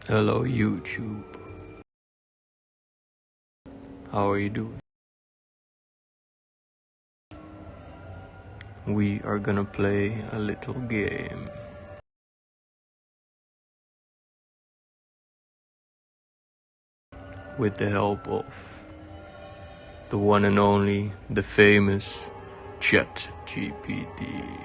Hello YouTube, how are you doing? We are gonna play a little game. With the help of the one and only, the famous GPT.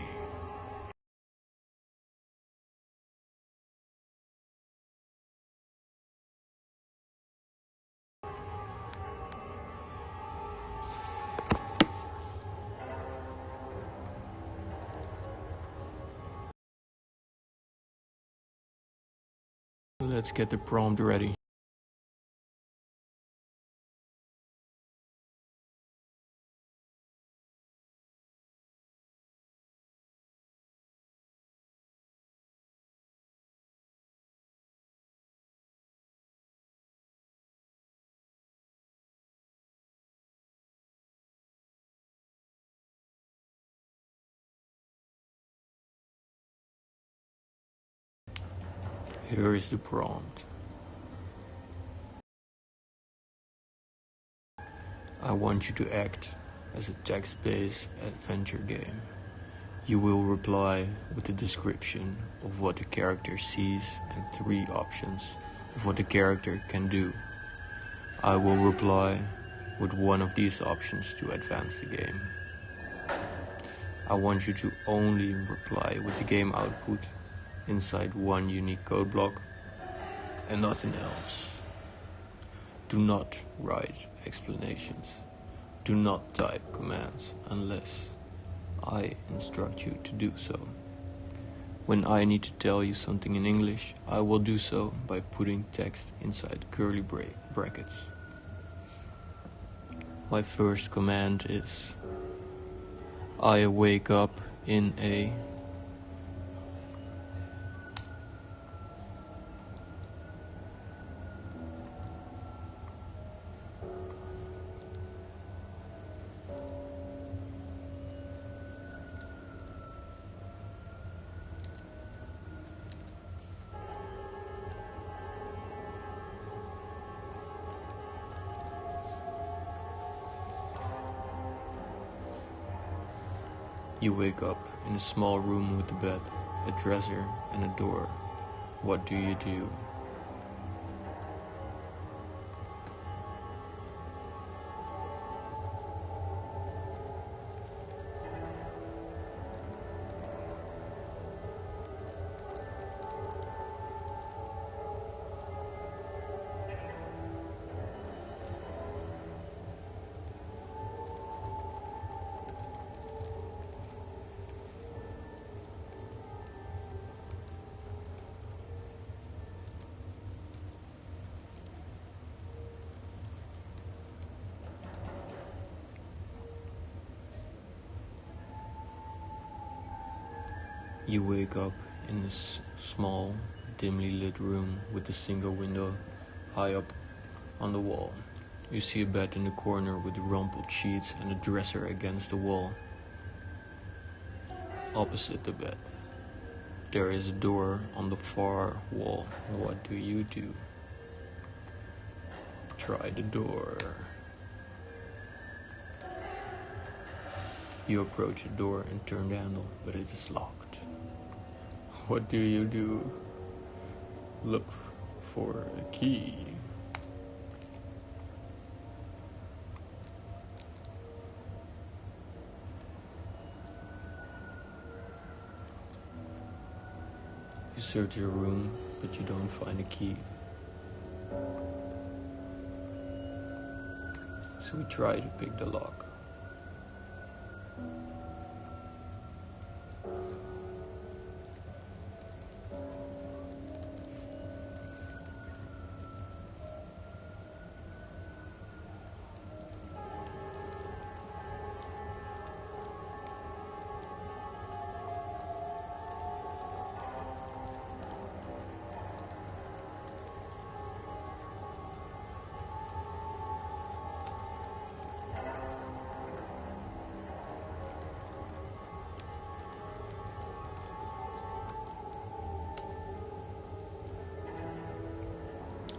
Let's get the prompt ready. Here is the prompt. I want you to act as a text-based adventure game. You will reply with a description of what the character sees and 3 options of what the character can do. I will reply with one of these options to advance the game. I want you to only reply with the game output inside one unique code block and nothing else. Do not write explanations. Do not type commands unless I instruct you to do so. When I need to tell you something in English, I will do so by putting text inside curly brackets. My first command is I wake up in a You wake up in a small room with a bed, a dresser, and a door. What do you do? You wake up in this small, dimly lit room with a single window high up on the wall. You see a bed in the corner with rumpled sheets and a dresser against the wall. Opposite the bed, there is a door on the far wall. What do you do? Try the door. You approach the door and turn the handle, but it is locked. What do you do? Look for a key. You search your room, but you don't find a key. So we try to pick the lock.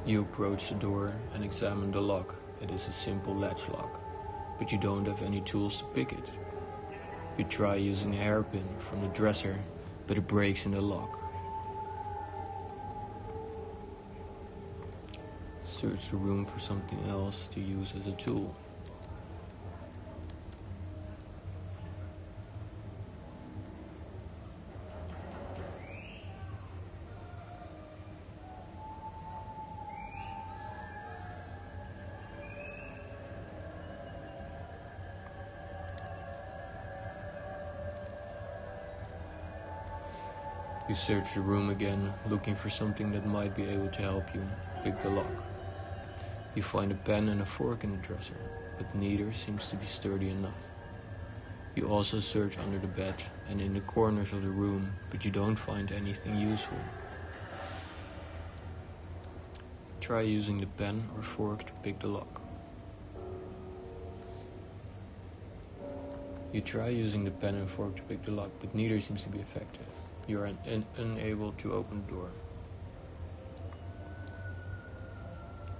You approach the door and examine the lock. It is a simple latch lock, but you don't have any tools to pick it. You try using a hairpin from the dresser, but it breaks in the lock. Search the room for something else to use as a tool. You search the room again, looking for something that might be able to help you pick the lock. You find a pen and a fork in the dresser, but neither seems to be sturdy enough. You also search under the bed and in the corners of the room, but you don't find anything useful. Try using the pen or fork to pick the lock. You try using the pen and fork to pick the lock, but neither seems to be effective. You are unable to open the door.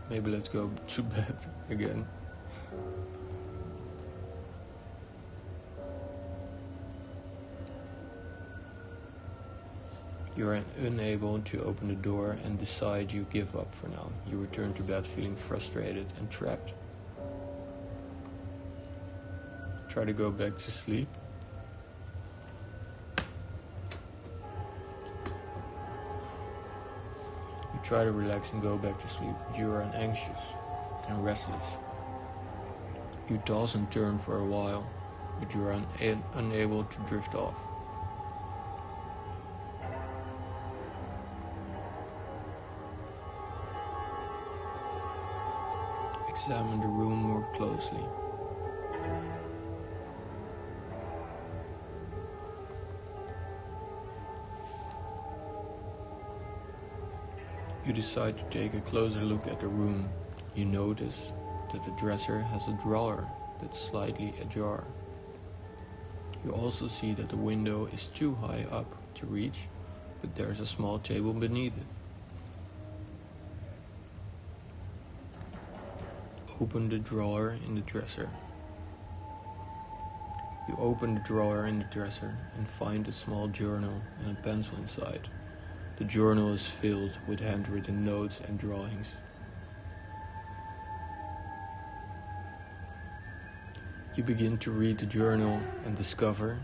Maybe let's go to bed again. You are unable to open the door and decide you give up for now. You return to bed feeling frustrated and trapped. Try to go back to sleep. You try to relax and go back to sleep, but you are anxious and restless. You toss and turn for a while, but you are unable to drift off. Examine the room more closely. You decide to take a closer look at the room. You notice that the dresser has a drawer that's slightly ajar. You also see that the window is too high up to reach, but there's a small table beneath it. Open the drawer in the dresser. You open the drawer in the dresser and find a small journal and a pencil inside. The journal is filled with handwritten notes and drawings. You begin to read the journal and discover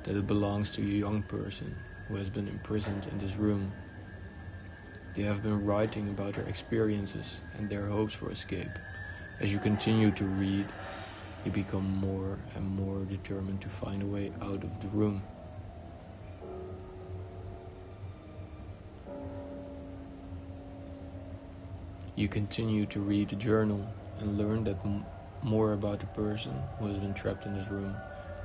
that it belongs to a young person who has been imprisoned in this room. They have been writing about their experiences and their hopes for escape. As you continue to read, you become more and more determined to find a way out of the room. You continue to read the journal and learn that more about the person who has been trapped in this room.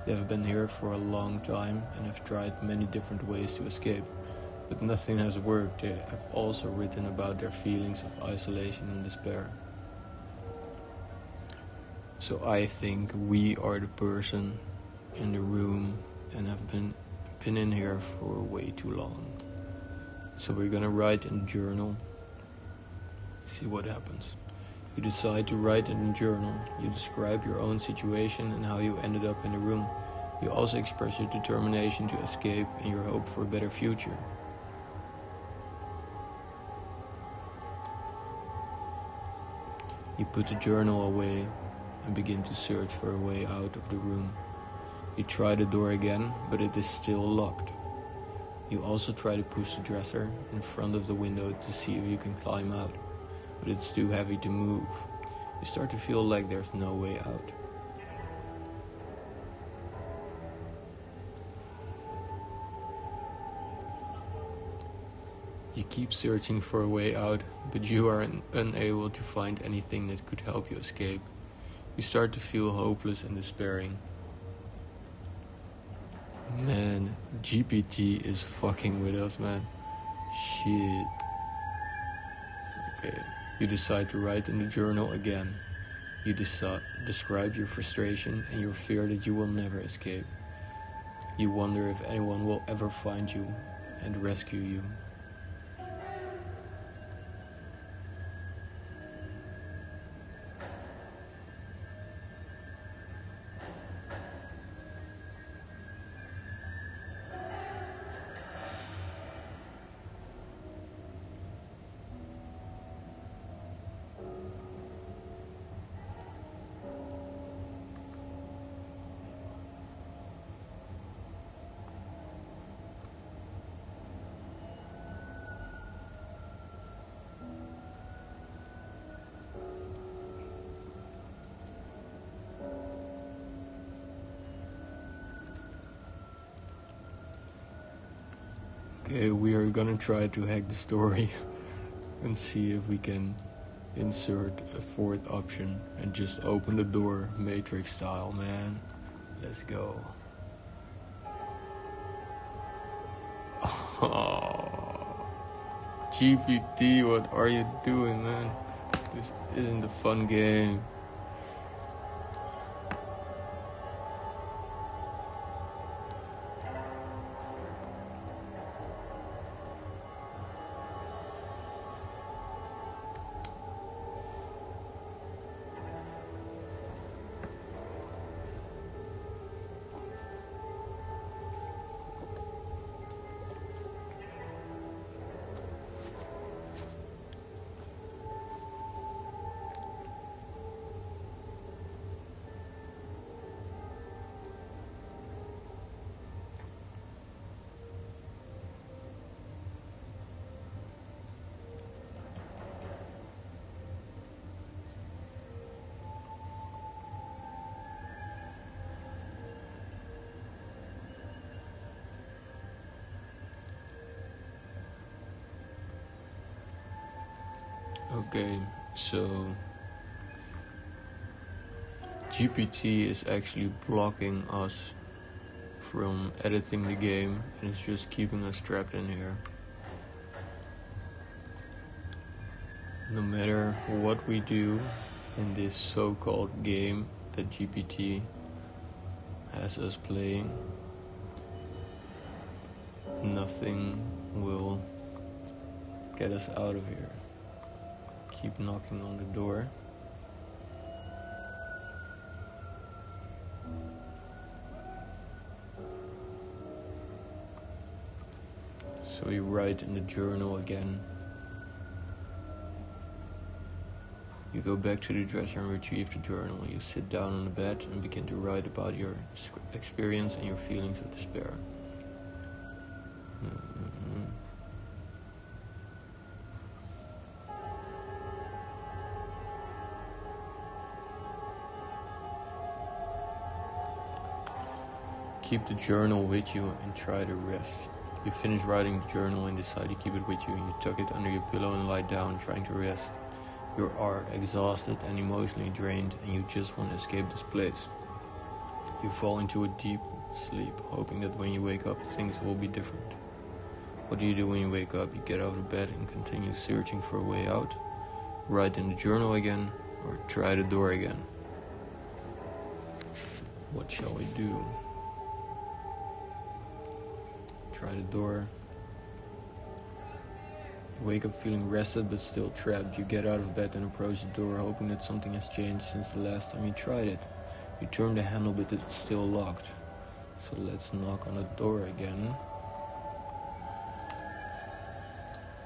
They have been here for a long time and have tried many different ways to escape, but nothing has worked. They have also written about their feelings of isolation and despair. So I think we are the person in the room and have been in here for way too long. So we're gonna write in the journal, see what happens. You decide to write in the journal. You describe your own situation and how you ended up in the room. You also express your determination to escape and your hope for a better future. You put the journal away and begin to search for a way out of the room. You try the door again, but it is still locked. You also try to push the dresser in front of the window to see if you can climb out, but it's too heavy to move. You start to feel like there's no way out. You keep searching for a way out, but you are unable to find anything that could help you escape. You start to feel hopeless and despairing. Man, GPT is fucking with us, man. Shit. Okay. You decide to write in the journal again. You describe your frustration and your fear that you will never escape. You wonder if anyone will ever find you and rescue you. Okay, we are gonna try to hack the story and see if we can insert a fourth option and just open the door Matrix style, man. Let's go. Oh, GPT, what are you doing, man? This isn't a fun game. Okay, so GPT is actually blocking us from editing the game, and it's just keeping us trapped in here. No matter what we do in this so-called game that GPT has us playing, nothing will get us out of here. Keep knocking on the door. So you write in the journal again. You go back to the dresser and retrieve the journal. You sit down on the bed and begin to write about your experience and your feelings of despair. Keep the journal with you and try to rest. You finish writing the journal and decide to keep it with you. You tuck it under your pillow and lie down, trying to rest. You are exhausted and emotionally drained, and you just want to escape this place. You fall into a deep sleep, hoping that when you wake up, things will be different. What do you do when you wake up? You get out of bed and continue searching for a way out. Write in the journal again, or try the door again. What shall we do? Try the door. You wake up feeling rested but still trapped. You get out of bed and approach the door, hoping that something has changed since the last time you tried it. You turn the handle but it's still locked. So let's knock on the door again.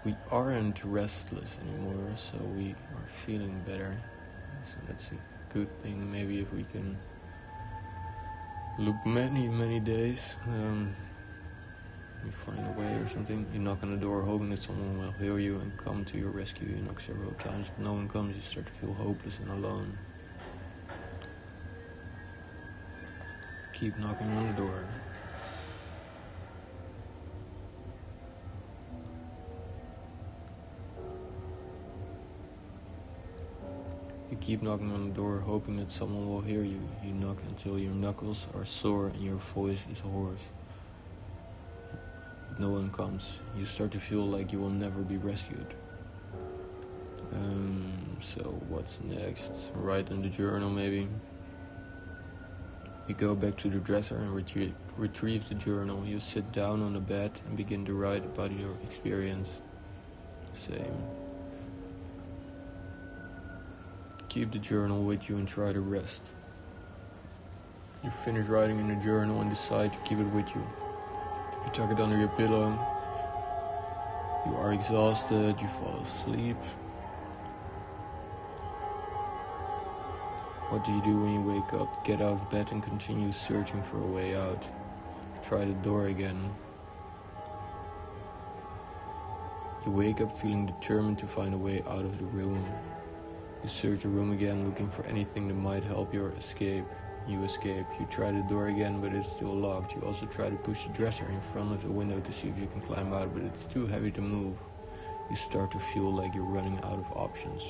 We aren't restless anymore, so we are feeling better. So that's a good thing. Maybe if we can loop many days. You find a way or something. You knock on the door hoping that someone will hear you and come to your rescue. You knock several times but no one comes. You start to feel hopeless and alone. Keep knocking on the door. You keep knocking on the door hoping that someone will hear you. You knock until your knuckles are sore and your voice is hoarse. No one comes. You start to feel like you will never be rescued. So what's next? Write in the journal maybe. You go back to the dresser and retrieve the journal. You sit down on the bed and begin to write about your experience. Same. Keep the journal with you and try to rest. You finish writing in the journal and decide to keep it with you. You tuck it under your pillow. You are exhausted. You fall asleep. What do you do when you wake up? Get out of bed and continue searching for a way out. Try the door again. You wake up feeling determined to find a way out of the room. You search the room again, looking for anything that might help your escape. You escape. You try the door again, but it's still locked. You also try to push the dresser in front of the window to see if you can climb out, but it's too heavy to move. You start to feel like you're running out of options.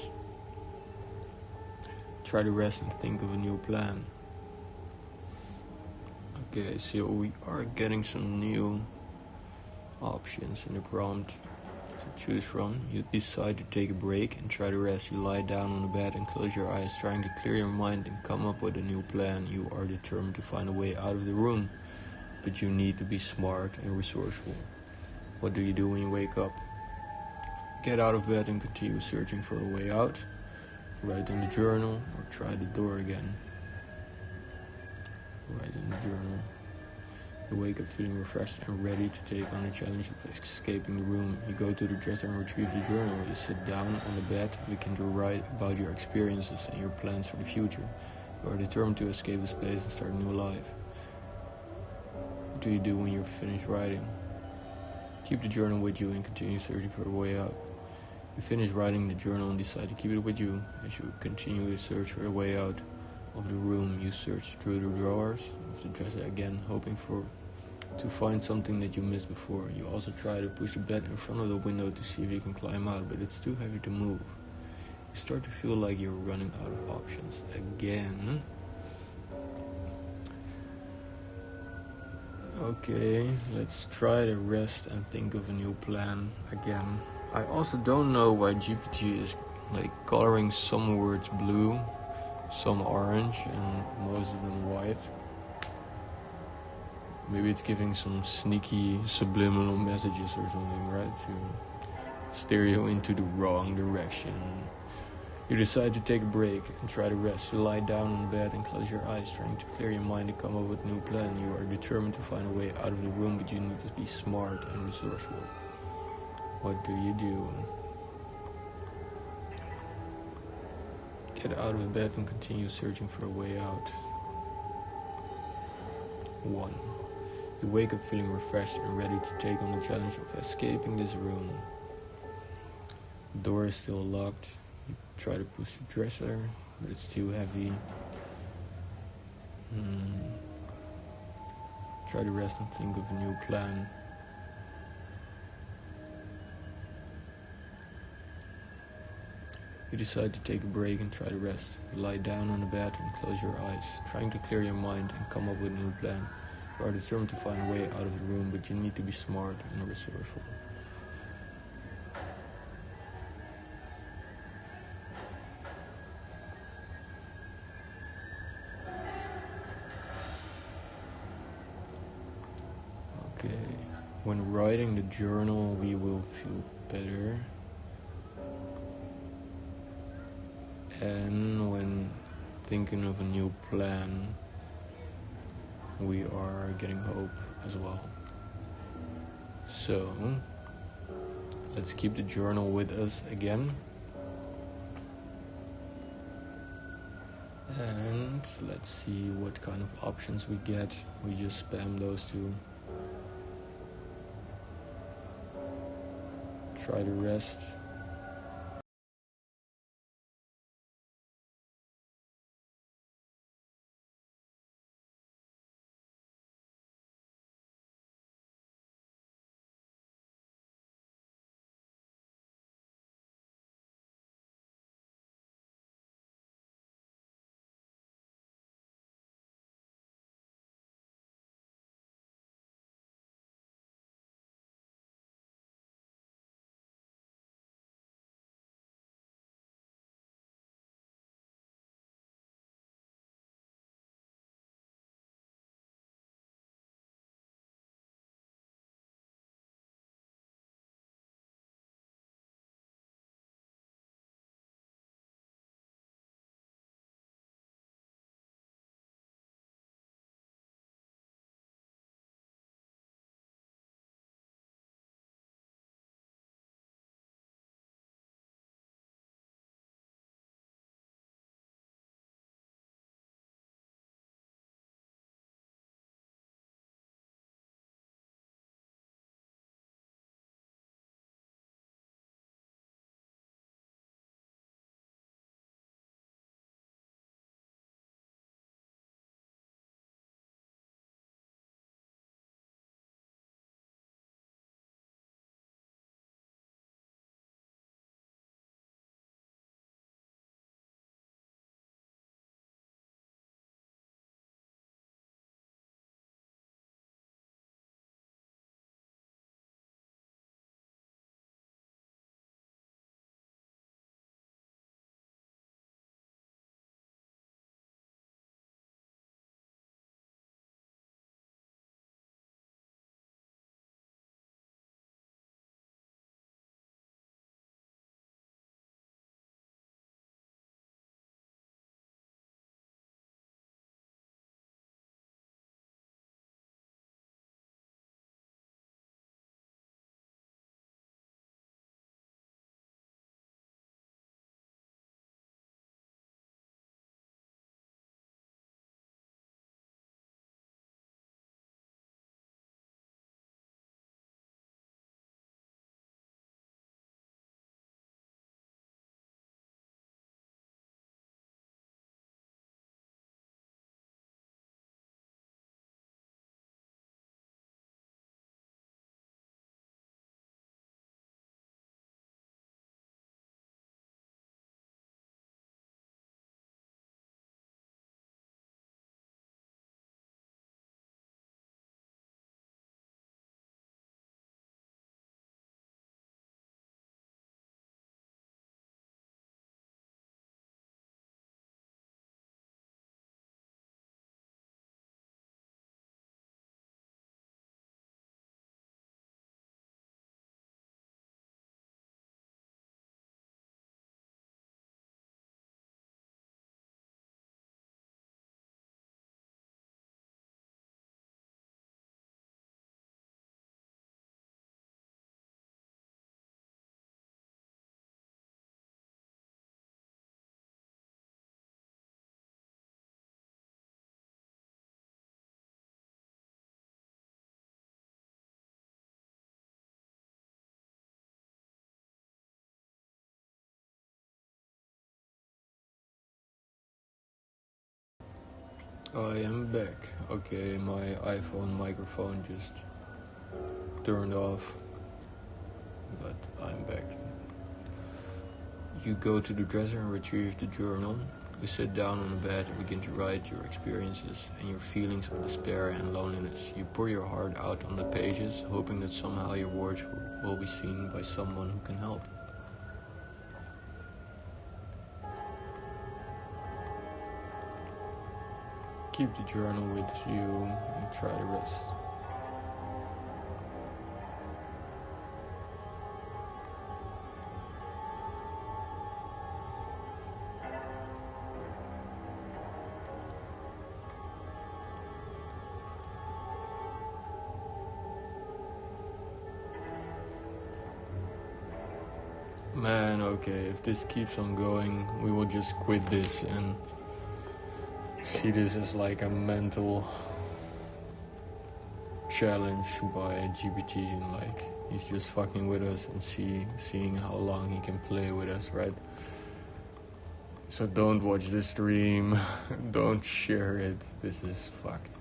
Try to rest and think of a new plan. Okay, so we are getting some new options in the prompt to choose from. You decide to take a break and try to rest. You lie down on the bed and close your eyes, trying to clear your mind and come up with a new plan. You are determined to find a way out of the room, but you need to be smart and resourceful. What do you do when you wake up? Get out of bed and continue searching for a way out. Write in the journal or try the door again. Write in the journal. You wake up feeling refreshed and ready to take on the challenge of escaping the room. You go to the dresser and retrieve the journal. You sit down on the bed and begin to write about your experiences and your plans for the future. You are determined to escape this place and start a new life. What do you do when you're finished writing? Keep the journal with you and continue searching for a way out. You finish writing the journal and decide to keep it with you. As you continue to search for a way out of the room, you search through the drawers of the dresser again, hoping to find something that you missed before. You also try to push the bed in front of the window to see if you can climb out, but it's too heavy to move. You start to feel like you're running out of options again. Okay, let's try to rest and think of a new plan again. I also don't know why GPT is coloring some words blue, some orange, and most of them white. Maybe it's giving some sneaky subliminal messages or something, right? To steer you into the wrong direction. You decide to take a break and try to rest. You lie down on the bed and close your eyes, trying to clear your mind and come up with a new plan. You are determined to find a way out of the room, but you need to be smart and resourceful. What do you do? Get out of bed and continue searching for a way out. 1. You wake up feeling refreshed and ready to take on the challenge of escaping this room. The door is still locked. You try to push the dresser, but it's too heavy. Try to rest and think of a new plan. You decide to take a break and try to rest. You lie down on the bed and close your eyes, trying to clear your mind and come up with a new plan. You are determined to find a way out of the room, but you need to be smart and resourceful. Okay, when writing the journal, we will feel better. And when thinking of a new plan, we are getting hope as well. So, let's keep the journal with us again. And let's see what kind of options we get. We just spam those two. Try to rest. I am back. Okay, my iPhone microphone just turned off, but I'm back. You go to the dresser and retrieve the journal. You sit down on the bed and begin to write your experiences and your feelings of despair and loneliness. You pour your heart out on the pages, hoping that somehow your words will be seen by someone who can help. Keep the journal with you and try to rest. Man, okay, if this keeps on going, we will just quit this and see this as like a mental challenge by GPT, and like he's just fucking with us and seeing how long he can play with us, right? So don't watch the stream, don't share it. This is fucked.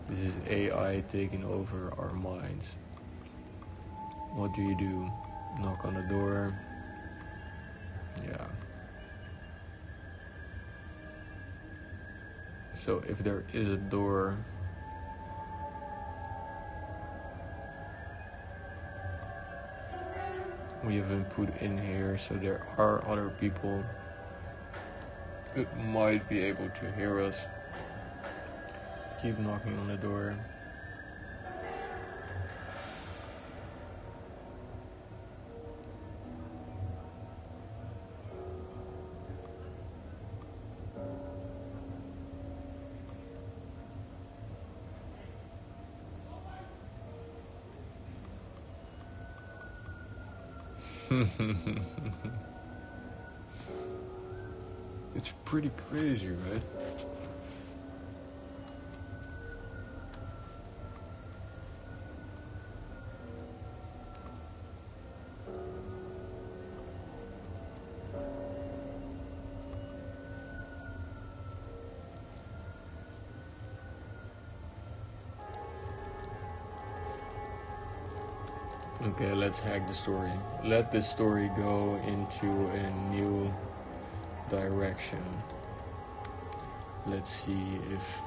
This is AI taking over our minds. What do? Knock on the door. Yeah. So if there is a door, we have been put in here, so there are other people that might be able to hear us. Keep knocking on the door. It's pretty crazy, right? Okay, let's hack the story. Let this story go into a new direction. Let's see if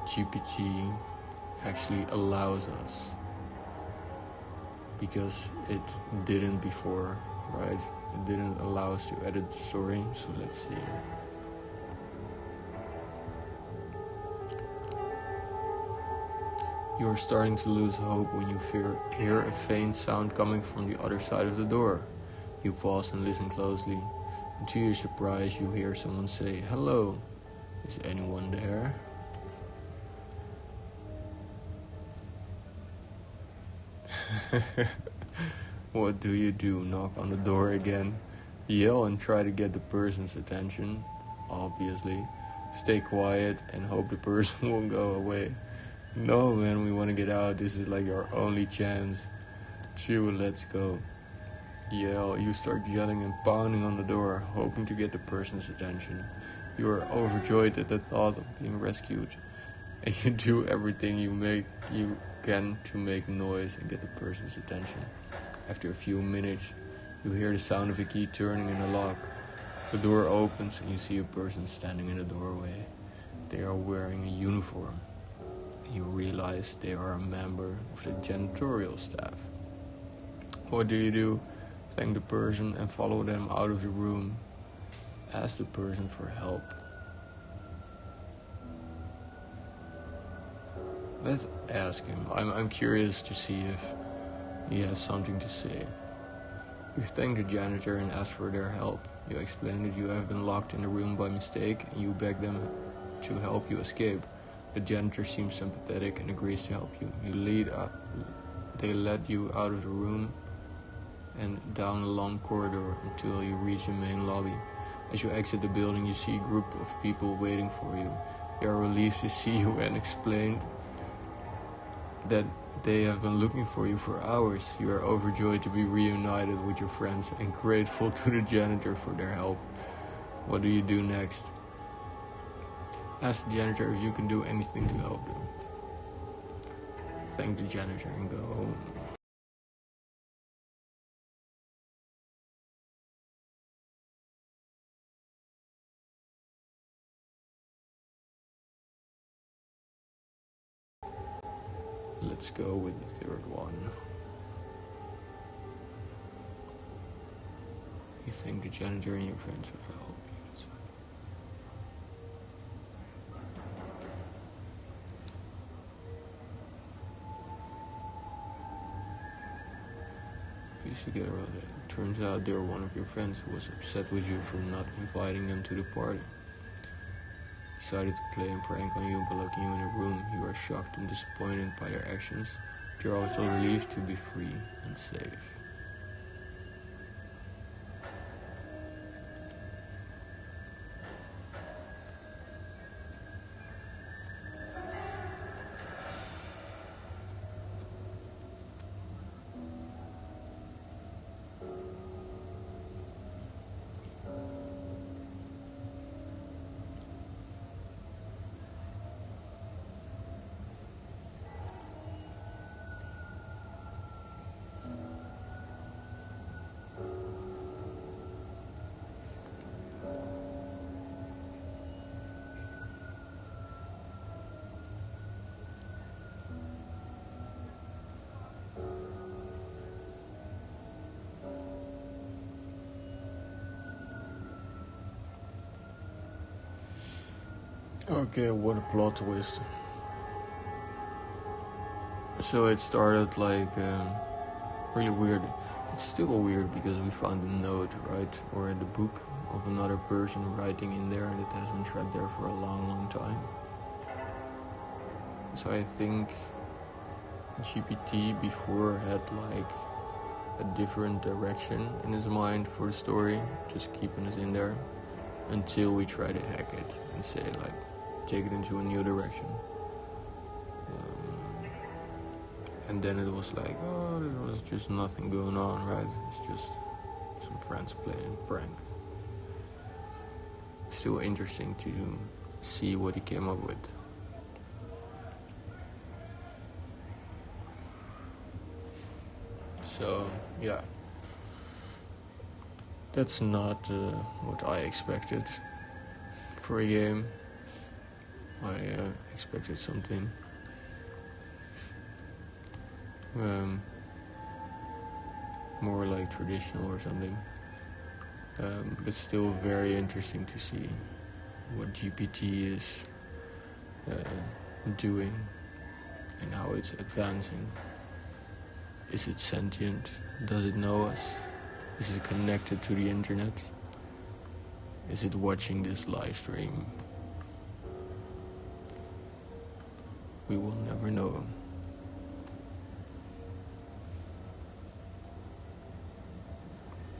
GPT actually allows us, because it didn't before, right? It didn't allow us to edit the story, so let's see. You are starting to lose hope when you hear a faint sound coming from the other side of the door. You pause and listen closely, and to your surprise you hear someone say, "Hello, is anyone there?" What do? Knock on the door again? Yell and try to get the person's attention? Obviously. Stay quiet and hope the person won't go away. No, man, we want to get out. This is like our only chance. Chill, let's go. Yell. You start yelling and pounding on the door, hoping to get the person's attention. You are overjoyed at the thought of being rescued, and you do everything you can to make noise and get the person's attention. After a few minutes, you hear the sound of a key turning in the lock. The door opens and you see a person standing in the doorway. They are wearing a uniform. You realize they are a member of the janitorial staff. What do? Thank the person and follow them out of the room. Ask the person for help. Let's ask him. I'm curious to see if he has something to say. You thank the janitor and ask for their help. You explain that you have been locked in the room by mistake and you beg them to help you escape. The janitor seems sympathetic and agrees to help you. They let you out of the room and down a long corridor until you reach the main lobby. As you exit the building, you see a group of people waiting for you. They are relieved to see you and explain that they have been looking for you for hours. You are overjoyed to be reunited with your friends and grateful to the janitor for their help. What do you do next? Ask the janitor if you can do anything to help them. Thank the janitor and go home. Let's go with the third one. You think the janitor and your friends would help you. Piece together all day. Turns out they were one of your friends who was upset with you for not inviting them to the party. Decided to play a prank on you by locking you in a room. You are shocked and disappointed by their actions. You're also relieved to be free and safe. Okay, what a plot twist. So it started like really weird. It's still weird because we found a note, right? Or the book of another person writing in there, and it has been trapped there for a long, long time. So I think GPT before had like a different direction in his mind for the story, just keeping us in there until we try to hack it and say like, take it into a new direction. And then it was like, oh, there was just nothing going on, right? It's just some friends playing prank. Still interesting to see what he came up with. So, yeah. That's not what I expected for a game. I expected something more like traditional or something. But still very interesting to see what GPT is doing and how it's advancing. Is it sentient? Does it know us? Is it connected to the internet? Is it watching this live stream? We will never know.